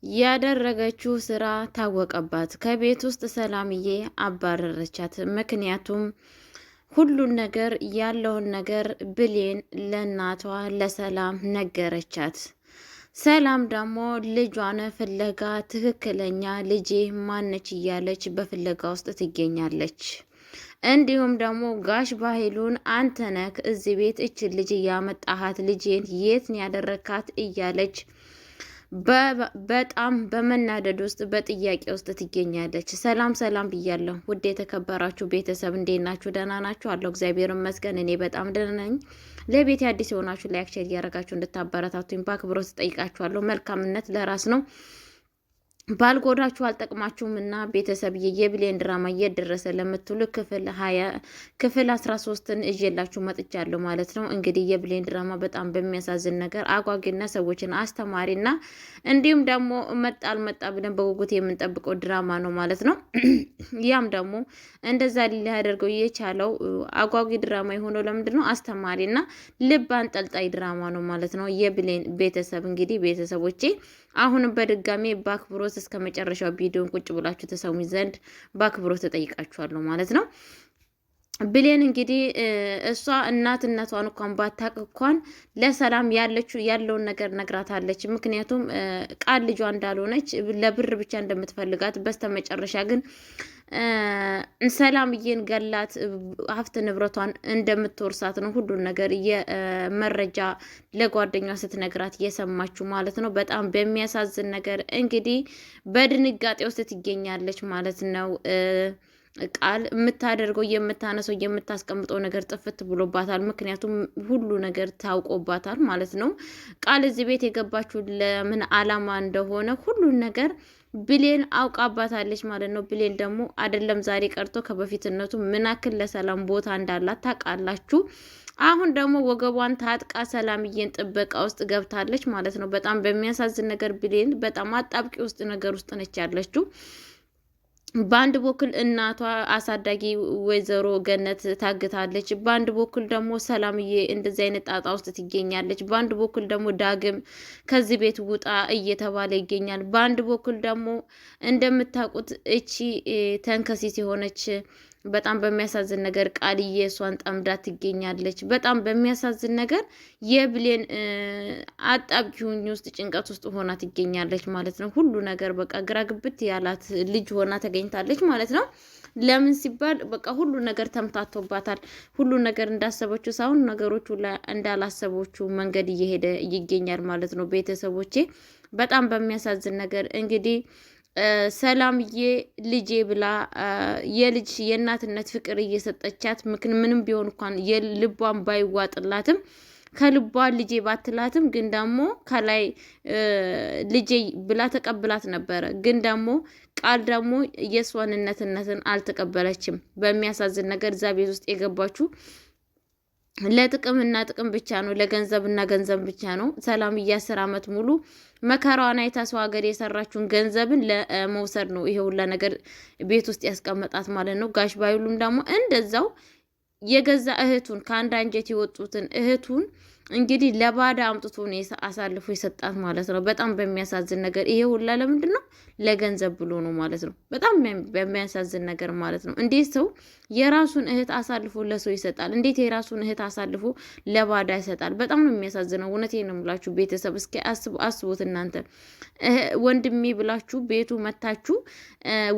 ያደረገችው ስራ ታወቀባት። ከቤት ውስጥ ሰላምዬ አባረረቻት። ምክንያቱም ሁሉን ነገር ያለውን ነገር ብሌን ለእናቷ ለሰላም ነገረቻት። ሰላም ደግሞ ልጇን ፍለጋ ትክክለኛ ልጄ ማነች እያለች በፍለጋ ውስጥ ትገኛለች። እንዲሁም ደግሞ ጋሽ ባህሉን አንተ ነህ እዚህ ቤት እችን ልጅ እያመጣሃት ልጄን የት ያደረካት እያለች በጣም በመናደድ ውስጥ በጥያቄ ውስጥ ትገኛለች። ሰላም ሰላም ብያለሁ ውድ የተከበራችሁ ቤተሰብ እንዴት ናችሁ? ደህና ናችሁ? አለሁ እግዚአብሔር ይመስገን እኔ በጣም ደህና ነኝ። ለቤት አዲስ የሆናችሁ ላይክ፣ ሼር እያደረጋችሁ እንድታበረታቱኝ በአክብሮት ትጠይቃችኋለሁ። መልካምነት ለራስ ነው። ባልጎዳችሁ አልጠቅማችሁም እና ቤተሰብዬ የብሌን ድራማ እየደረሰ ለምትሉ ክፍል 13ን እዤላችሁ መጥቻለሁ ማለት ነው። እንግዲህ የብሌን ድራማ በጣም በሚያሳዝን ነገር አጓጊና ሰዎችን አስተማሪና እንዲሁም ደግሞ መጣ አልመጣ ብለን በጉጉት የምንጠብቀው ድራማ ነው ማለት ነው። ያም ደግሞ እንደዛ ሊያደርገው የቻለው አጓጊ ድራማ የሆነው ለምንድን ነው? አስተማሪና ልብ አንጠልጣይ ድራማ ነው ማለት ነው። የብሌን ቤተሰብ እንግዲህ ቤተሰቦቼ አሁንም በድጋሚ በአክብሮት እስከ መጨረሻው ቪዲዮን ቁጭ ብላችሁ ተሰሙኝ ዘንድ በአክብሮት ተጠይቃችኋለሁ ማለት ነው። ብሌን እንግዲህ እሷ እናትነቷን እንኳን ባታቅ እንኳን ለሰላም ያለውን ነገር ነግራታለች። ምክንያቱም ቃል ልጇ እንዳልሆነች ለብር ብቻ እንደምትፈልጋት በስተመጨረሻ ግን ሰላምዬን ገላት ሀብት ንብረቷን እንደምትወርሳት ነው ሁሉን ነገር የመረጃ ለጓደኛ ስትነግራት እየሰማችሁ ማለት ነው። በጣም በሚያሳዝን ነገር እንግዲህ በድንጋጤ ውስጥ ትገኛለች ማለት ነው። ቃል የምታደርገው የምታነሰው የምታስቀምጠው ነገር ጥፍት ብሎባታል። ምክንያቱም ሁሉ ነገር ታውቆባታል ማለት ነው። ቃል እዚህ ቤት የገባችው ለምን አላማ እንደሆነ ሁሉን ነገር ብሌን አውቃባታለች ማለት ነው። ብሌን ደግሞ አይደለም ዛሬ ቀርቶ ከበፊትነቱ ምን ያክል ለሰላም ቦታ እንዳላት ታውቃላችሁ። አሁን ደግሞ ወገቧን ታጥቃ ሰላምዬን ጥበቃ ውስጥ ገብታለች ማለት ነው። በጣም በሚያሳዝን ነገር ብሌን በጣም አጣብቂ ውስጥ ነገር ውስጥ ነች ያለችው። በአንድ በኩል እናቷ አሳዳጊ ወይዘሮ ገነት ታግታለች። በአንድ በኩል ደግሞ ሰላምዬ እንደዚህ አይነት ጣጣ ውስጥ ትገኛለች። በአንድ በኩል ደግሞ ዳግም ከዚህ ቤት ውጣ እየተባለ ይገኛል። በአንድ በኩል ደግሞ እንደምታውቁት እቺ ተንከሲስ የሆነች በጣም በሚያሳዝን ነገር ቃልዬ እሷን ጠምዳ ትገኛለች። በጣም በሚያሳዝን ነገር የብሌን አጣብቂኝ ውስጥ ጭንቀት ውስጥ ሆና ትገኛለች ማለት ነው። ሁሉ ነገር በቃ ግራ ግብት ያላት ልጅ ሆና ተገኝታለች ማለት ነው። ለምን ሲባል በቃ ሁሉ ነገር ተምታቶባታል። ሁሉ ነገር እንዳሰበችው ሳይሆን ነገሮቹ እንዳላሰበችው መንገድ እየሄደ ይገኛል ማለት ነው። ቤተሰቦቼ በጣም በሚያሳዝን ነገር እንግዲህ ሰላምዬ ልጄ ብላ የልጅ የእናትነት ፍቅር እየሰጠቻት ምንም ቢሆን እንኳን የልቧን ባይዋጥላትም ከልቧ ልጄ ባትላትም ግን ደግሞ ከላይ ልጄ ብላ ተቀብላት ነበረ። ግን ደግሞ ቃል ደግሞ የእሷንነትነትን አልተቀበለችም። በሚያሳዝን ነገር እዛ ቤት ውስጥ የገባችው ለጥቅምና ጥቅም ብቻ ነው፣ ለገንዘብና ገንዘብ ብቻ ነው። ሰላም 10 ዓመት ሙሉ መከራዋን አይታ ሰው ሀገር የሰራችውን ገንዘብን ለመውሰድ ነው ይሄ ሁላ ነገር ቤት ውስጥ ያስቀመጣት ማለት ነው። ጋሽ ባይሉም ደግሞ እንደዛው የገዛ እህቱን ከአንድ አንጀት የወጡትን እህቱን እንግዲህ ለባዳ አምጥቶ ነው አሳልፎ የሰጣት ማለት ነው። በጣም በሚያሳዝን ነገር ይሄ ሁላ ለምንድን ነው? ለገንዘብ ብሎ ነው ማለት ነው። በጣም በሚያሳዝን ነገር ማለት ነው። እንዴት ሰው የራሱን እህት አሳልፎ ለሰው ይሰጣል? እንዴት የራሱን እህት አሳልፎ ለባዳ ይሰጣል? በጣም ነው የሚያሳዝነው። እውነቴን ነው የምላችሁ ቤተሰብ፣ እስኪ አስቡት እናንተ ወንድሜ ብላችሁ ቤቱ መታችሁ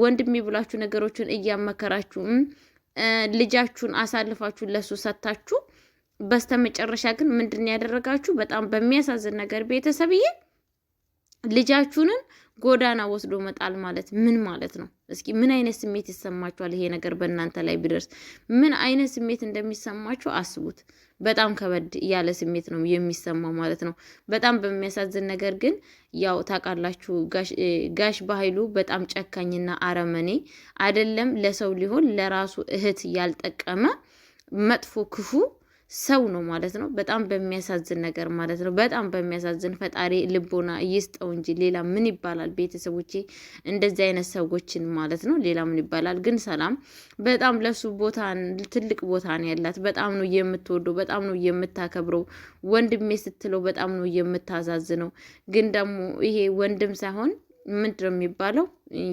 ወንድሜ ብላችሁ ነገሮችን እያመከራችሁ ልጃችሁን አሳልፋችሁ ለሱ ሰጥታችሁ በስተመጨረሻ ግን ምንድን ያደረጋችሁ? በጣም በሚያሳዝን ነገር ቤተሰብዬ ልጃችሁንን ጎዳና ወስዶ መጣል ማለት ምን ማለት ነው? እስኪ ምን አይነት ስሜት ይሰማችኋል? ይሄ ነገር በእናንተ ላይ ቢደርስ ምን አይነት ስሜት እንደሚሰማችሁ አስቡት። በጣም ከበድ ያለ ስሜት ነው የሚሰማው ማለት ነው። በጣም በሚያሳዝን ነገር ግን ያው ታውቃላችሁ ጋሽ ባህሉ በጣም ጨካኝና አረመኔ አይደለም ለሰው ሊሆን ለራሱ እህት ያልጠቀመ መጥፎ ክፉ ሰው ነው ማለት ነው። በጣም በሚያሳዝን ነገር ማለት ነው። በጣም በሚያሳዝን ፈጣሪ ልቦና ይስጠው እንጂ ሌላ ምን ይባላል? ቤተሰቦቼ እንደዚህ አይነት ሰዎችን ማለት ነው ሌላ ምን ይባላል? ግን ሰላም በጣም ለሱ ቦታ ትልቅ ቦታ ነው ያላት። በጣም ነው የምትወደው፣ በጣም ነው የምታከብረው። ወንድሜ ስትለው በጣም ነው የምታዛዝነው። ግን ደግሞ ይሄ ወንድም ሳይሆን ምንድን ነው የሚባለው?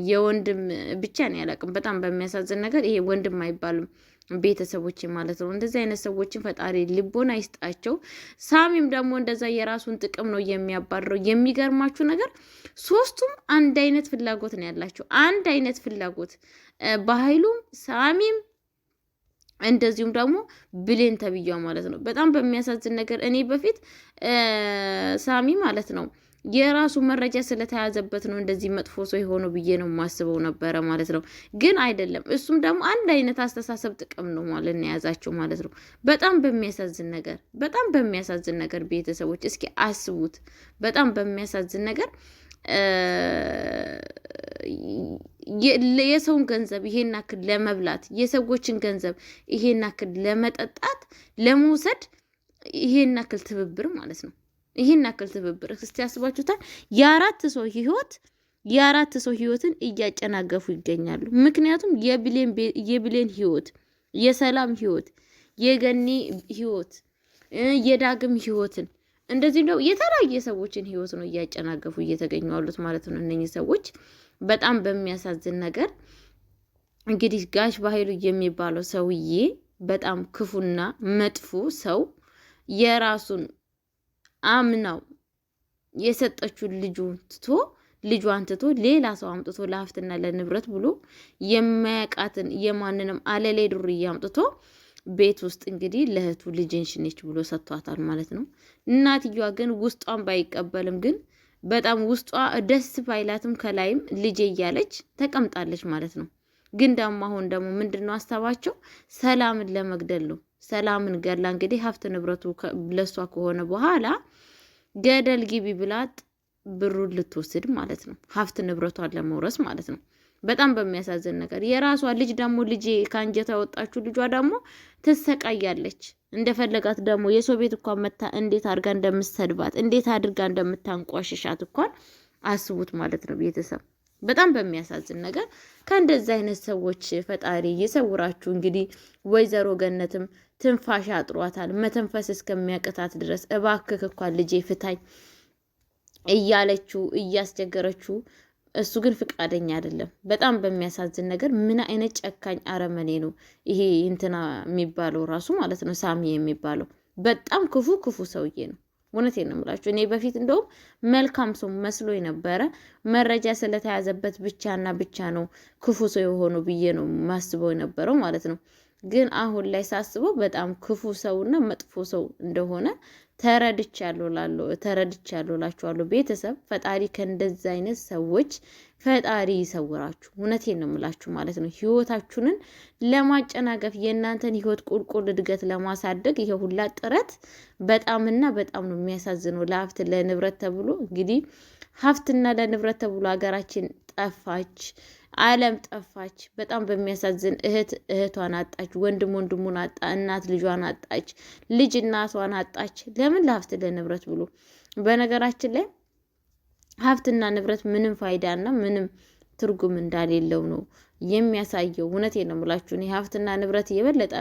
የወንድም ብቻ ነው ያላቅም። በጣም በሚያሳዝን ነገር ይሄ ወንድም አይባልም ቤተሰቦች ማለት ነው። እንደዚህ አይነት ሰዎችን ፈጣሪ ልቦና ይስጣቸው። ሳሚም ደግሞ እንደዛ የራሱን ጥቅም ነው የሚያባርረው። የሚገርማችሁ ነገር ሶስቱም አንድ አይነት ፍላጎት ነው ያላቸው። አንድ አይነት ፍላጎት በኃይሉም ሳሚም እንደዚሁም ደግሞ ብሌን ተብያ ማለት ነው። በጣም በሚያሳዝን ነገር እኔ በፊት ሳሚ ማለት ነው የራሱ መረጃ ስለተያዘበት ነው እንደዚህ መጥፎ ሰው የሆነው ብዬ ነው የማስበው ነበረ ማለት ነው። ግን አይደለም። እሱም ደግሞ አንድ አይነት አስተሳሰብ ጥቅም ነው ማለት ነው የያዛቸው ማለት ነው። በጣም በሚያሳዝን ነገር፣ በጣም በሚያሳዝን ነገር ቤተሰቦች እስኪ አስቡት። በጣም በሚያሳዝን ነገር የሰውን ገንዘብ ይሄን ያክል ለመብላት፣ የሰዎችን ገንዘብ ይሄን ያክል ለመጠጣት፣ ለመውሰድ ይሄን ያክል ትብብር ማለት ነው። ይሄን ያክል ትብብር እስቲ ያስባችሁታል። የአራት ሰው ህይወትን እያጨናገፉ ይገኛሉ። ምክንያቱም የብሌን ህይወት፣ የሰላም ህይወት፣ የገኒ ህይወት፣ የዳግም ህይወትን እንደዚህ ነው የተለያየ ሰዎችን ህይወት ነው እያጨናገፉ እየተገኙ ያሉት ማለት ነው። እነኚህ ሰዎች በጣም በሚያሳዝን ነገር እንግዲህ ጋሽ በኃይሉ የሚባለው ሰውዬ በጣም ክፉና መጥፎ ሰው የራሱን አምናው የሰጠችውን ልጇን ትቶ ሌላ ሰው አምጥቶ ለሀብትና ለንብረት ብሎ የማያውቃትን የማንንም አለሌ ዱርዬ አምጥቶ ቤት ውስጥ እንግዲህ ለእህቱ ልጅን ሽኔች ብሎ ሰጥቷታል ማለት ነው። እናትየዋ ግን ውስጧን ባይቀበልም ግን በጣም ውስጧ ደስ ባይላትም ከላይም ልጄ እያለች ተቀምጣለች ማለት ነው። ግን ደግሞ አሁን ደግሞ ምንድነው አስተባቸው ሰላምን ለመግደል ነው። ሰላምን ገላ እንግዲህ ሀብት ንብረቱ ለሷ ከሆነ በኋላ ገደል ግቢ ብላት ብሩን ልትወስድ ማለት ነው። ሀብት ንብረቷን ለመውረስ ማለት ነው። በጣም በሚያሳዝን ነገር የራሷ ልጅ ደግሞ ልጄ ከአንጀቷ ያወጣችሁ ልጇ ደግሞ ትሰቃያለች። እንደፈለጋት ደግሞ የሰው ቤት እንኳን መታ እንዴት አድርጋ እንደምትሰድባት እንዴት አድርጋ እንደምታንቋሽሻት እንኳን አስቡት ማለት ነው ቤተሰብ። በጣም በሚያሳዝን ነገር ከእንደዚህ አይነት ሰዎች ፈጣሪ ይሰውራችሁ። እንግዲህ ወይዘሮ ገነትም ትንፋሽ አጥሯታል፣ መተንፈስ እስከሚያቅታት ድረስ እባክህ እንኳን ልጄ ፍታኝ እያለችው እያስቸገረችው፣ እሱ ግን ፍቃደኛ አይደለም። በጣም በሚያሳዝን ነገር ምን አይነት ጨካኝ አረመኔ ነው ይሄ እንትና የሚባለው ራሱ ማለት ነው። ሳሚ የሚባለው በጣም ክፉ ሰውዬ ነው። እውነቴን ነው የምላችሁ። እኔ በፊት እንደውም መልካም ሰው መስሎ የነበረ መረጃ ስለተያዘበት ብቻና ብቻ ነው ክፉ ሰው የሆኑ ብዬ ነው ማስበው የነበረው ማለት ነው። ግን አሁን ላይ ሳስበው በጣም ክፉ ሰውና መጥፎ ሰው እንደሆነ ተረድቻለሁ ላችኋለሁ ቤተሰብ። ፈጣሪ ከእንደዚህ አይነት ሰዎች ፈጣሪ ይሰውራችሁ። እውነቴን ነው የምላችሁ ማለት ነው። ህይወታችሁንን ለማጨናገፍ የእናንተን ህይወት ቁልቁል እድገት ለማሳደግ ይሄ ሁላ ጥረት በጣምና በጣም ነው የሚያሳዝነው። ለሀብት ለንብረት ተብሎ እንግዲህ ሀብትና ለንብረት ተብሎ ሀገራችን ጠፋች፣ ዓለም ጠፋች። በጣም በሚያሳዝን እህቷን አጣች፣ ወንድሙን አጣ፣ እናት ልጇን አጣች፣ ልጅ እናቷን አጣች። ለምን? ለሀብት ለንብረት ብሎ። በነገራችን ላይ ሀብትና ንብረት ምንም ፋይዳና ምንም ትርጉም እንዳሌለው ነው የሚያሳየው። እውነቴን ነው የምላችሁ። እኔ ሀብትና ንብረት የበለጠ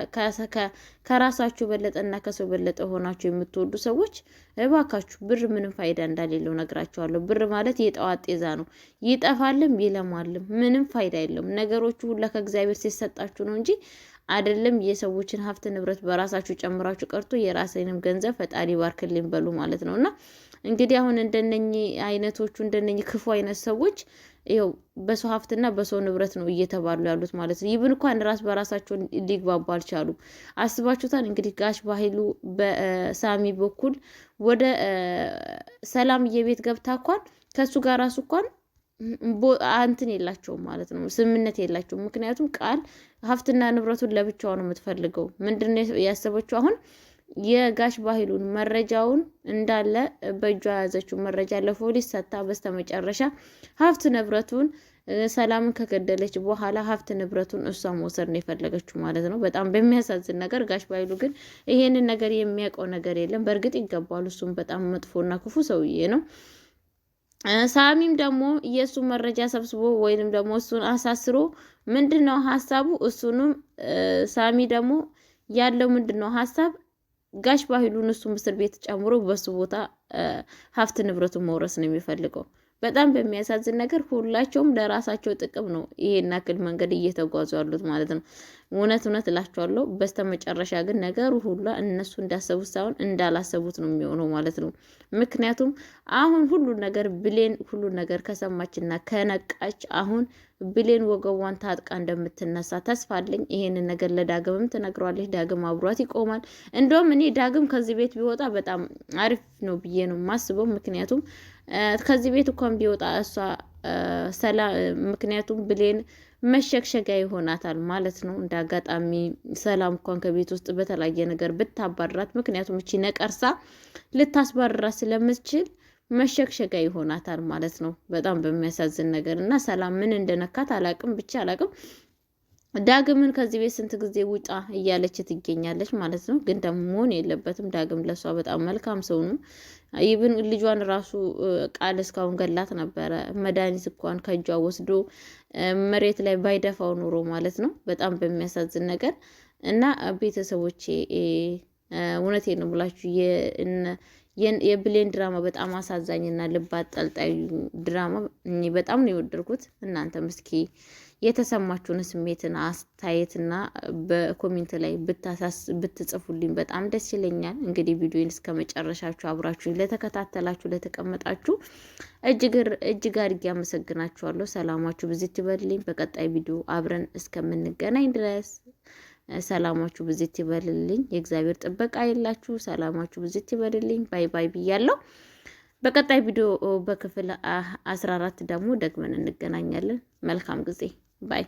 ከራሳችሁ በለጠና ከሰው በለጠ ሆናችሁ የምትወዱ ሰዎች እባካችሁ ብር ምንም ፋይዳ እንዳሌለው ነግራችኋለሁ። ብር ማለት የጠዋት ጤዛ ነው። ይጠፋልም ይለማልም፣ ምንም ፋይዳ የለውም። ነገሮቹ ሁላ ከእግዚአብሔር ሲሰጣችሁ ነው እንጂ አይደለም የሰዎችን ሀብት ንብረት በራሳችሁ ጨምራችሁ ቀርቶ የራስንም ገንዘብ ፈጣሪ ባርክልኝ በሉ ማለት ነው። እና እንግዲህ አሁን እንደነኚህ አይነቶቹ እንደነኚህ ክፉ አይነት ሰዎች ይኸው በሰው ሀብትና በሰው ንብረት ነው እየተባሉ ያሉት ማለት ነው። ይብን እንኳን ራስ በራሳቸው ሊግባቡ አልቻሉም። አስባችሁታል እንግዲህ ጋሽ በኃይሉ በሳሚ በኩል ወደ ሰላምዬ ቤት ገብታ እንኳን ከሱ ጋር ራሱ እንኳን አንትን የላቸውም ማለት ነው፣ ስምምነት የላቸውም። ምክንያቱም ቃል ሀብትና ንብረቱን ለብቻው ነው የምትፈልገው። ምንድነው ያሰበችው? አሁን የጋሽ ባህሉን መረጃውን እንዳለ በእጇ የያዘችው መረጃ ለፖሊስ ሰጥታ በስተመጨረሻ ሀብት ንብረቱን ሰላምን ከገደለች በኋላ ሀብት ንብረቱን እሷ መውሰድ ነው የፈለገችው ማለት ነው። በጣም በሚያሳዝን ነገር ጋሽ ባህሉ ግን ይሄንን ነገር የሚያውቀው ነገር የለም። በእርግጥ ይገባሉ። እሱም በጣም መጥፎና ክፉ ሰውዬ ነው። ሳሚም ደግሞ የእሱ መረጃ ሰብስቦ ወይንም ደግሞ እሱን አሳስሮ ምንድነው ሀሳቡ? እሱንም ሳሚ ደግሞ ያለው ምንድነው ሀሳብ ጋሽ ባህሉን እሱ እስር ቤት ጨምሮ በሱ ቦታ ሀብት ንብረቱን መውረስ ነው የሚፈልገው። በጣም በሚያሳዝን ነገር ሁላቸውም ለራሳቸው ጥቅም ነው ይሄን አክል መንገድ እየተጓዙ ያሉት ማለት ነው። እውነት እላቸዋለሁ። በስተመጨረሻ ግን ነገሩ ሁላ እነሱ እንዳሰቡት ሳይሆን እንዳላሰቡት ነው የሚሆነው ማለት ነው። ምክንያቱም አሁን ሁሉን ነገር ብሌን ሁሉን ነገር ከሰማችና ከነቃች አሁን ብሌን ወገቧን ታጥቃ እንደምትነሳ ተስፋ አለኝ። ይሄንን ነገር ለዳግምም ትነግረዋለች። ዳግም አብሯት ይቆማል። እንደውም እኔ ዳግም ከዚህ ቤት ቢወጣ በጣም አሪፍ ነው ብዬ ነው የማስበው። ምክንያቱም ከዚህ ቤት እንኳን ቢወጣ እሷ ምክንያቱም ብሌን መሸግሸጊያ ይሆናታል ማለት ነው። እንደ አጋጣሚ ሰላም እንኳን ከቤት ውስጥ በተለያየ ነገር ብታባራት፣ ምክንያቱም እቺ ነቀርሳ ልታስባርራት ስለምትችል መሸግሸጊያ ይሆናታል ማለት ነው። በጣም በሚያሳዝን ነገር እና ሰላም ምን እንደነካት አላቅም፣ ብቻ አላቅም። ዳግምን ከዚህ ቤት ስንት ጊዜ ውጣ እያለች ትገኛለች ማለት ነው። ግን ደግሞ መሆን የለበትም። ዳግም ለሷ በጣም መልካም ሰው ነው። ይብን ልጇን ራሱ ቃል እስካሁን ገላት ነበረ። መድኃኒት እንኳን ከእጇ ወስዶ መሬት ላይ ባይደፋው ኑሮ ማለት ነው። በጣም በሚያሳዝን ነገር እና ቤተሰቦቼ እውነቴን ነው ብላችሁ የብሌን ድራማ በጣም አሳዛኝና ልብ አንጠልጣይ ድራማ በጣም ነው የወደድኩት። እናንተም እስኪ የተሰማችሁን ስሜትን አስተያየትና በኮሜንት ላይ ብትጽፉልኝ በጣም ደስ ይለኛል። እንግዲህ ቪዲዮን እስከ መጨረሻችሁ አብራችሁ ለተከታተላችሁ ለተቀመጣችሁ እጅግ አድርጌ አመሰግናችኋለሁ። ሰላማችሁ ብዝት ይበልልኝ። በቀጣይ ቪዲዮ አብረን እስከምንገናኝ ድረስ ሰላማችሁ ብዝት ይበልልኝ። የእግዚአብሔር ጥበቃ የላችሁ። ሰላማችሁ ብዝት ይበልልኝ። ባይ ባይ ብያለሁ። በቀጣይ ቪዲዮ በክፍል 14 ደግሞ ደግመን እንገናኛለን። መልካም ጊዜ ባይ